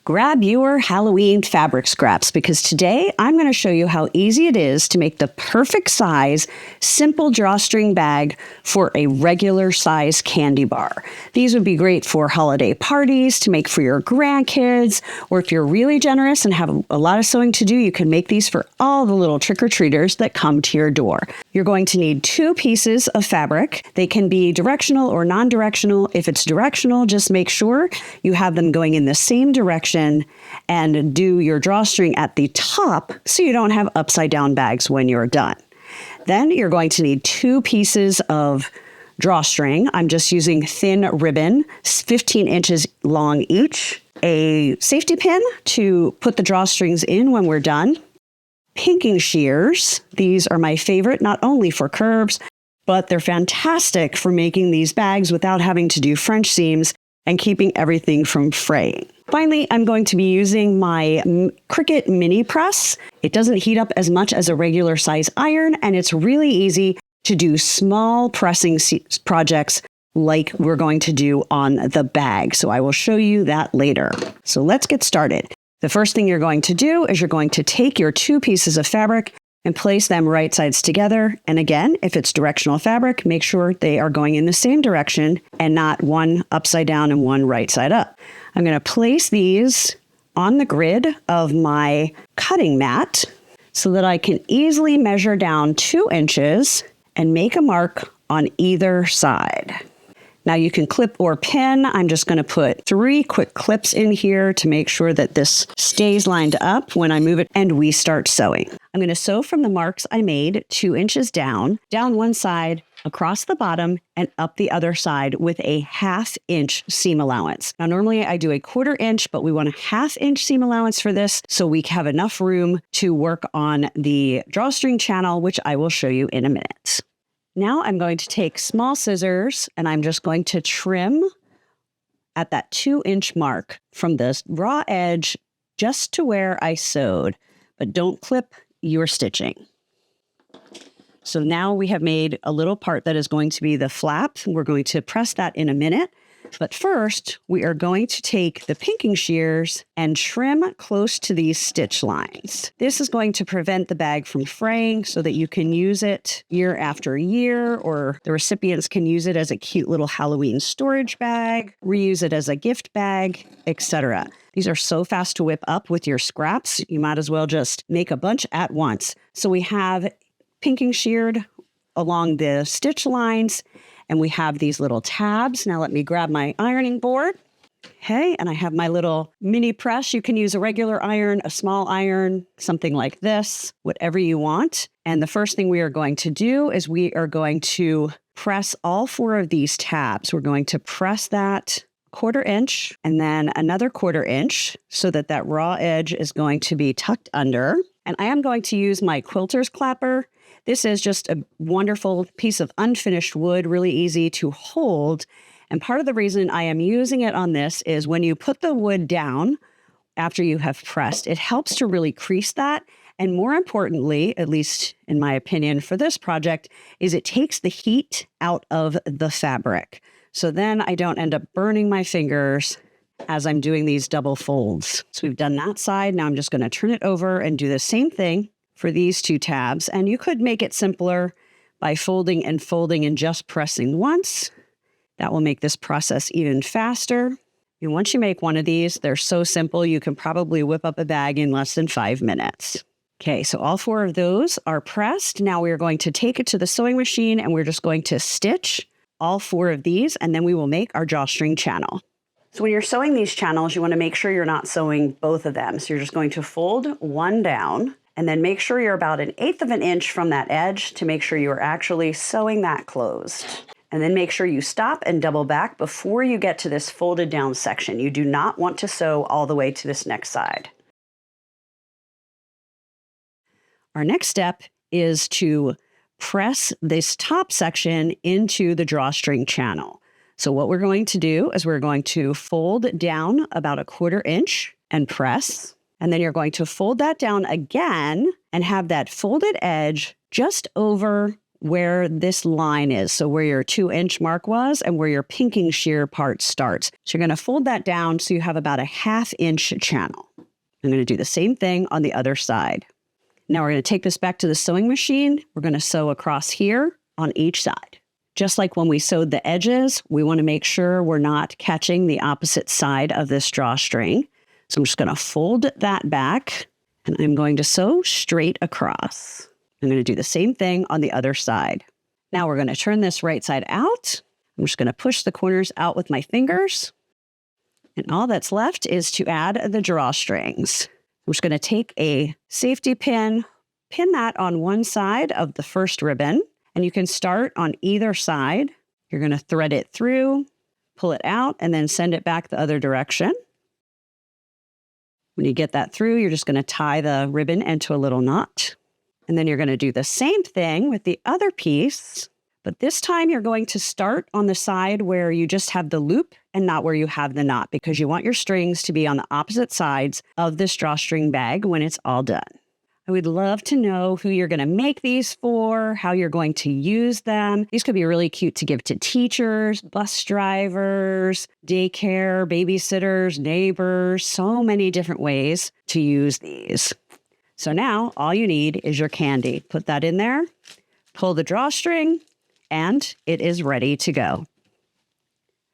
grab your Halloween fabric scraps because today I'm going to show you how easy it is to make the perfect size, simple drawstring bag for a regular size candy bar. These would be great for holiday parties, to make for your grandkids, or if you're really generous and have a lot of sewing to do, you can make these for all the little trick-or-treaters that come to your door. You're going to need 2 pieces of fabric. They can be directional or non-directional. If it's directional, just make sure you have them going in the same direction and do your drawstring at the top so you don't have upside down bags when you're done. Then you're going to need 2 pieces of drawstring. I'm just using thin ribbon, 15 inches long each, a safety pin to put the drawstrings in when we're done, pinking shears. These are my favorite, not only for curves, but they're fantastic for making these bags without having to do French seams and keeping everything from fraying. Finally, I'm going to be using my Cricut mini press. It doesn't heat up as much as a regular size iron, and it's really easy to do small pressing projects like we're going to do on the bag. So I will show you that later. So let's get started. The first thing you're going to do is you're going to take your 2 pieces of fabric and place them right sides together. And again, if it's directional fabric, make sure they are going in the same direction and not one upside down and one right side up. I'm going to place these on the grid of my cutting mat so that I can easily measure down 2 inches and make a mark on either side. Now you can clip or pin. I'm just going to put 3 quick clips in here to make sure that this stays lined up when I move it and we start sewing. I'm going to sew from the marks I made 2 inches down one side, across the bottom, and up the other side with a 1/2 inch seam allowance. Now normally I do a 1/4 inch, but we want a 1/2 inch seam allowance for this so we have enough room to work on the drawstring channel, which I will show you in a minute. Now I'm going to take small scissors and I'm just going to trim at that 2 inch mark from the raw edge just to where I sewed, but don't clip your stitching. So now we have made a little part that is going to be the flap. We're going to press that in a minute. But first, we are going to take the pinking shears and trim close to these stitch lines. This is going to prevent the bag from fraying so that you can use it year after year, or the recipients can use it as a cute little Halloween storage bag, reuse it as a gift bag, etc. These are so fast to whip up with your scraps, you might as well just make a bunch at once. So we have pinking sheared along the stitch lines, and we have these little tabs. Now let me grab my ironing board. Okay, and I have my little mini press. You can use a regular iron, a small iron, something like this, whatever you want. And the first thing we are going to do is we are going to press all 4 of these tabs. We're going to press that 1/4 inch and then another 1/4 inch so that that raw edge is going to be tucked under. And I am going to use my quilter's clapper. This is just a wonderful piece of unfinished wood, really easy to hold. And part of the reason I am using it on this is when you put the wood down after you have pressed, it helps to really crease that. And more importantly, at least in my opinion for this project, is it takes the heat out of the fabric. So then I don't end up burning my fingers as I'm doing these double folds. So we've done that side. Now I'm just going to turn it over and do the same thing for these 2 tabs. And you could make it simpler by folding and folding and just pressing once. That will make this process even faster. And once you make one of these, they're so simple, you can probably whip up a bag in less than 5 minutes. Okay, so all 4 of those are pressed. Now we are going to take it to the sewing machine and we're just going to stitch all 4 of these, and then we will make our drawstring channel. So when you're sewing these channels, you want to make sure you're not sewing both of them. So you're just going to fold one down and then make sure you're about 1/8 of an inch from that edge to make sure you are actually sewing that closed. And then make sure you stop and double back before you get to this folded down section. You do not want to sew all the way to this next side. Our next step is to press this top section into the drawstring channel. So what we're going to do is we're going to fold down about 1/4 inch and press. And then you're going to fold that down again and have that folded edge just over where this line is. So where your 2-inch mark was and where your pinking shear part starts. So you're going to fold that down so you have about a 1/2 inch channel. I'm going to do the same thing on the other side. Now we're going to take this back to the sewing machine. We're going to sew across here on each side. Just like when we sewed the edges, we want to make sure we're not catching the opposite side of this drawstring. So I'm just going to fold that back and I'm going to sew straight across. I'm going to do the same thing on the other side. Now we're going to turn this right side out. I'm just going to push the corners out with my fingers. And all that's left is to add the drawstrings. I'm just going to take a safety pin, pin that on one side of the first ribbon. And you can start on either side. You're going to thread it through, pull it out, and then send it back the other direction. When you get that through, you're just going to tie the ribbon into a little knot. And then you're going to do the same thing with the other piece. But this time you're going to start on the side where you just have the loop and not where you have the knot, because you want your strings to be on the opposite sides of this drawstring bag when it's all done. I would love to know who you're going to make these for, how you're going to use them. These could be really cute to give to teachers, bus drivers, daycare, babysitters, neighbors, so many different ways to use these. So now all you need is your candy. Put that in there, pull the drawstring, and it is ready to go.